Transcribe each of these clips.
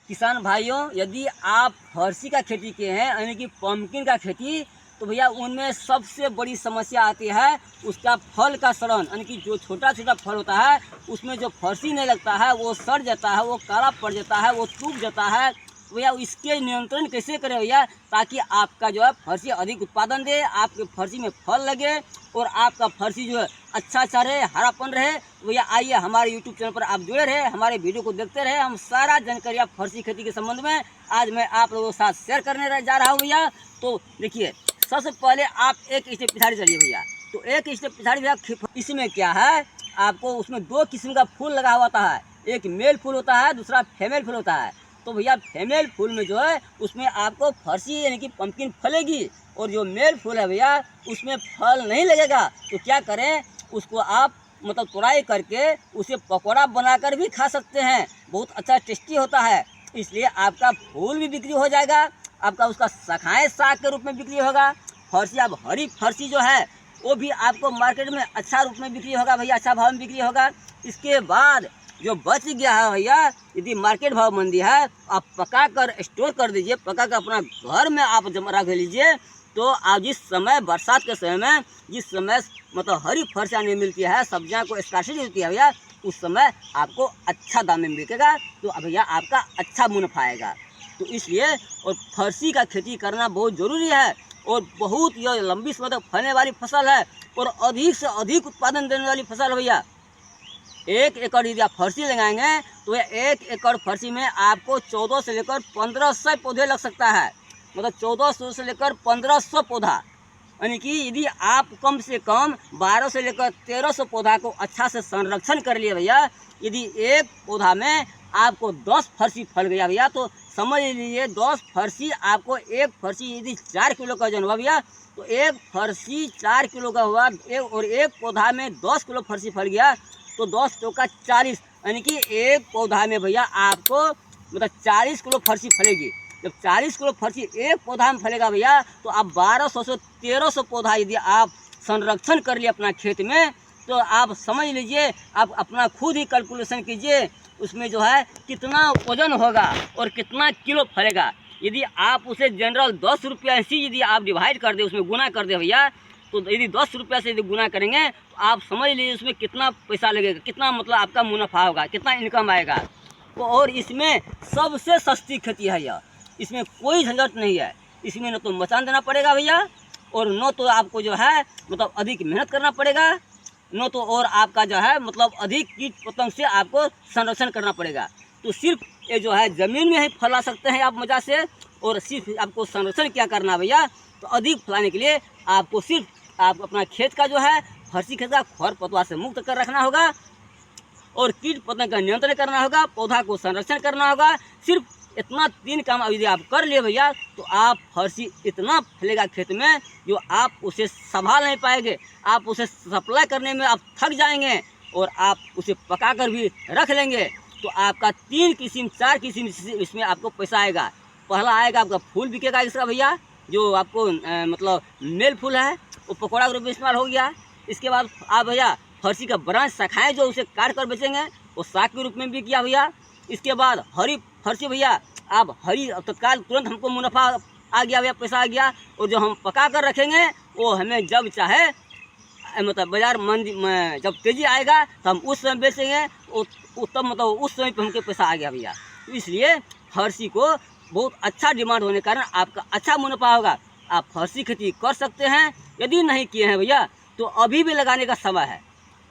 किसान भाइयों, यदि आप फर्सी का खेती किए हैं यानी कि पम्पकिन का खेती, तो भैया उनमें सबसे बड़ी समस्या आती है उसका फल का सड़न, यानी कि जो छोटा छोटा फल होता है उसमें जो फर्सी नहीं लगता है वो सड़ जाता है, वो काला पड़ जाता है, वो टूट जाता है। भैया इसके नियंत्रण कैसे करें भैया, ताकि आपका जो है फर्सी अधिक उत्पादन दे, आपके फर्सी में फल लगे और आपका फर्सी जो है अच्छा रहे, हरापन रहे। भैया आइए हमारे यूट्यूब चैनल पर आप जुड़े रहे, हमारे वीडियो को देखते रहे। हम सारा जानकारी आप फर्सी खेती के संबंध में आज मैं आप लोगों के साथ शेयर करने जा रहा हूँ भैया। तो देखिए, सबसे पहले आप एक स्टेप पिछाड़ी चलिए भैया। तो एक स्टेप पिछाड़ी भैया, इसमें क्या है, आपको उसमें दो किस्म का फूल लगा हुआ होता है, एक मेल फूल होता है, दूसरा फीमेल फूल होता है। तो भैया फीमेल फूल में जो है उसमें आपको फर्सी यानी कि पम्पकिन फलेगी, और जो मेल फूल है भैया उसमें फल नहीं लगेगा। तो क्या करें, उसको आप मतलब तुड़ाई करके उसे पकौड़ा बनाकर भी खा सकते हैं, बहुत अच्छा टेस्टी होता है। इसलिए आपका फूल भी बिक्री हो जाएगा, आपका उसका शाखाएँ साग के रूप में बिक्री होगा। फर्सी आप हरी फर्सी जो है वो भी आपको मार्केट में अच्छा रूप में बिक्री होगा भैया, अच्छा भाव में बिक्री होगा। इसके बाद जो बच गया है भैया, यदि मार्केट भाव मंदी है, आप पका कर स्टोर कर दीजिए, पका कर अपना घर में आप जमा रख लीजिए। तो आज जिस समय बरसात के समय में जिस समय मतलब हरी फर्सियाँ नहीं मिलती है, सब्जियां को स्कार्सिटी होती है भैया, उस समय आपको अच्छा दाम में बिकेगा, तो भैया आपका अच्छा मुनाफा आएगा। तो इसलिए और फर्सी का खेती करना बहुत ज़रूरी है, और बहुत यह लंबी समय तक फलने वाली फसल है और अधिक से अधिक उत्पादन देने वाली फसल है भैया। 1 एकड़ यदि आप फर्सी लगाएंगे तो यह 1 एकड़ फर्सी में आपको 14 से लेकर 1500 पौधे लग सकता है, मतलब 1400 से लेकर 1500 पौधा, यानी कि यदि आप कम से कम 1200 से लेकर 1300 पौधा को अच्छा से संरक्षण कर लिए भैया, यदि एक पौधा में आपको 10 फर्सी फल गया भैया, तो समझ लीजिए 10 फर्सी आपको, एक फर्सी यदि 4 किलो का वजन हुआ भैया, तो एक फर्सी 4 किलो का हुआ, और एक पौधा में 10 किलो फर्सी फल गया, तो 10 चौका 40, यानी कि एक पौधा में भैया आपको मतलब 40 किलो फर्सी फलेगी। जब 40 किलो फर्सी एक पौधा में फलेगा भैया, तो आप 1200 से 1300 पौधा यदि आप संरक्षण कर लिए अपना खेत में, तो आप समझ लीजिए, आप अपना खुद ही कैलकुलेशन कीजिए उसमें जो है कितना वजन होगा और कितना किलो फलेगा। यदि आप उसे जनरल 10 रुपया से यदि आप डिवाइड कर दे, उसमें गुना कर दे भैया, तो यदि 10 रुपया से यदि गुना करेंगे तो आप समझ लीजिए उसमें कितना पैसा लगेगा, कितना मतलब आपका मुनाफा होगा, कितना इनकम आएगा। तो और इसमें सबसे सस्ती खेती है यह, इसमें कोई झंझट नहीं है। इसमें न तो मचान देना पड़ेगा भैया, और न तो आपको जो है मतलब अधिक मेहनत करना पड़ेगा, न तो और आपका जो है मतलब अधिक कीट पतंग से आपको संरक्षण करना पड़ेगा। तो सिर्फ ये जो है ज़मीन में ही फैला सकते हैं आप मज़ा से, और सिर्फ आपको संरक्षण क्या करना भैया, तो अधिक फैलाने के लिए आपको सिर्फ आप अपना खेत का जो है फर्सी खेत का खरपतवार से मुक्त कर रखना होगा, और कीट पतंग का नियंत्रण करना होगा, पौधा को संरक्षण करना होगा। सिर्फ इतना 3 काम यदि आप कर लिए भैया, तो आप फर्सी इतना फैलेगा खेत में जो आप उसे संभाल नहीं पाएंगे, आप उसे सप्लाई करने में आप थक जाएंगे, और आप उसे पका कर भी रख लेंगे। तो आपका 3 किस्म 4 किस्म इसमें आपको पैसा आएगा। पहला आएगा आपका फूल बिकेगा इसका भैया, जो आपको मतलब मेल फूल है वो पकौड़ा के रूप में इस्तेमाल हो गया। इसके बाद आप भैया फर्सी का ब्रांच शाखाएँ जो उसे काट कर बेचेंगे वो साग के रूप में भी किया भैया। इसके बाद हरी फर्सी भैया, आप हरी तत्काल तुरंत हमको मुनाफा आ गया भैया, पैसा आ गया, और जो हम पका कर रखेंगे वो हमें जब चाहे मतलब बाजार मंदी में जब तेज़ी आएगा तो हम उस समय बेचेंगे, तब मतलब उस समय पर हमको पैसा आ गया भैया। तो इसलिए फर्सी को बहुत अच्छा डिमांड होने के कारण आपका अच्छा मुनाफा होगा। आप फर्सी खेती कर सकते हैं, यदि नहीं किए हैं भैया तो अभी भी लगाने का समय है।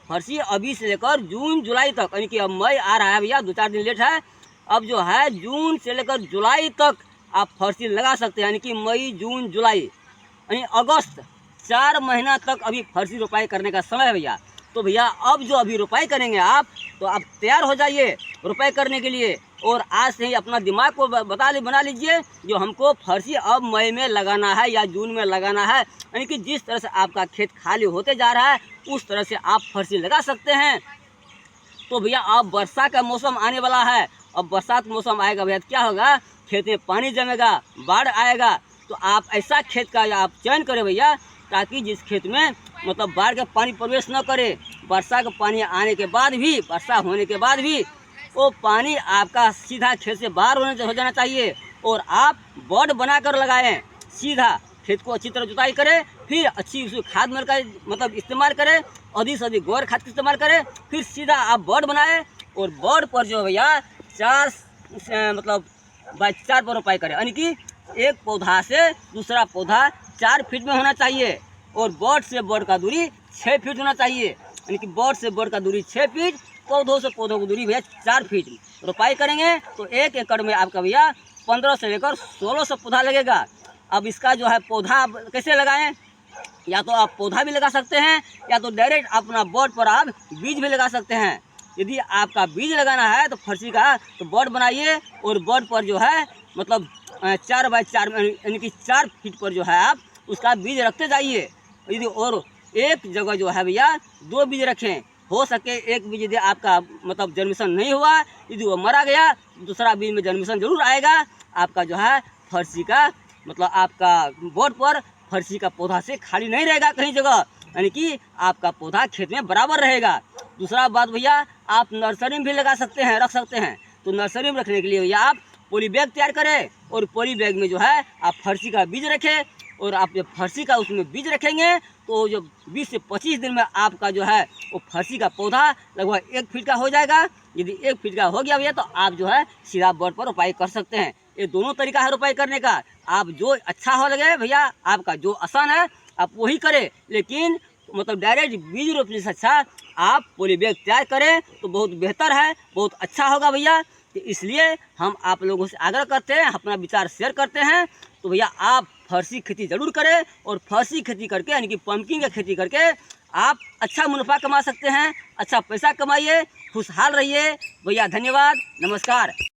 फर्सी अभी से लेकर जून जुलाई तक, यानी कि अब मई आ रहा है भैया, 2-4 दिन लेट है, अब जो है जून से लेकर जुलाई तक आप फर्सी लगा सकते हैं, यानी कि मई जून जुलाई यानी अगस्त 4 महीना तक अभी फर्सी रोपाई करने का समय है भैया। तो भैया अब जो अभी रोपाई करेंगे आप, तो आप तैयार हो जाइए रोपाई करने के लिए, और आज से ही अपना दिमाग को बना लीजिए जो हमको फर्सी अब मई में लगाना है या जून में लगाना है, यानी कि जिस तरह से आपका खेत खाली होते जा रहा है उस तरह से आप फर्सी लगा सकते हैं। तो भैया अब वर्षा का मौसम आने वाला है, अब बरसात मौसम आएगा भैया, क्या होगा, खेत में पानी जमेगा, बाढ़ आएगा। तो आप ऐसा खेत का आप चयन करें भैया, ताकि जिस खेत में मतलब बाढ़ का पानी प्रवेश न करे, वर्षा का पानी आने के बाद भी, वर्षा होने के बाद भी वो पानी आपका सीधा खेत से बाहर हो जाना चाहिए और आप बॉड बनाकर लगाएं। सीधा खेत को अच्छी तरह जुताई करें, फिर अच्छी उसमें खाद मिल कर मतलब इस्तेमाल करें, अधिक से अधिक गोबर खाद का इस्तेमाल करें, फिर सीधा आप बॉड बनाएं और बॉड पर जो भैया 4 मतलब बाई 4 पर रोपाई करें, यानी कि एक पौधा से दूसरा पौधा 4 फीट में होना चाहिए और बॉड से बॉड का दूरी 6 फीट होना चाहिए, यानी कि बॉड से बॉड का दूरी 6 फीट, पौधों से पौधों की दूरी भैया 4 फीट। रोपाई करेंगे तो 1 एकड़ में आपका भैया 15 से लेकर 1600 पौधा लगेगा। अब इसका जो है पौधा आप कैसे लगाएं, या तो आप पौधा भी लगा सकते हैं या तो डायरेक्ट अपना बॉड पर आप बीज भी लगा सकते हैं। यदि आपका बीज लगाना है तो फर्सी का तो बॉड बनाइए और बॉड पर जो है मतलब 4 बाई 4 यानी कि 4 फीट पर जो है आप उसका बीज रखते जाइए। यदि और एक जगह जो है भैया 2 बीज रखें, हो सके एक बीज यदि आपका मतलब जन्मेशन नहीं हुआ, यदि वो मरा गया, दूसरा बीज में जन्मेशन जरूर आएगा। आपका जो है फर्सी का मतलब आपका बोर्ड पर फर्सी का पौधा से खाली नहीं रहेगा कहीं जगह, यानी कि आपका पौधा खेत में बराबर रहेगा। दूसरा बात भैया, आप नर्सरी में भी लगा सकते हैं, रख सकते हैं। तो नर्सरी में रखने के लिए भैया आप पॉली बैग तैयार करें और पॉली बैग में जो है आप फर्सी का बीज रखें और आप जब फर्सी का उसमें बीज रखेंगे तो जो 20 से 25 दिन में आपका जो है वो फर्सी का पौधा लगभग 1 फीट का हो जाएगा। यदि 1 फीट का हो गया भैया तो आप जो है सीधा बोर्ड पर रोपाई कर सकते हैं। ये दोनों तरीका है रोपाई करने का। आप जो अच्छा हो लगे भैया, आपका जो आसान है आप वही करें, लेकिन मतलब डायरेक्ट बीज रोपने से अच्छा आप पॉली बैग तैयार करें तो बहुत बेहतर है, बहुत अच्छा होगा भैया। तो इसलिए हम आप लोगों से आग्रह करते हैं, अपना विचार शेयर करते हैं। तो भैया आप फर्सी खेती ज़रूर करें और फर्सी खेती करके यानी कि पम्पकिन की खेती करके आप अच्छा मुनाफा कमा सकते हैं, अच्छा पैसा कमाइए, खुशहाल रहिए भैया। धन्यवाद, नमस्कार।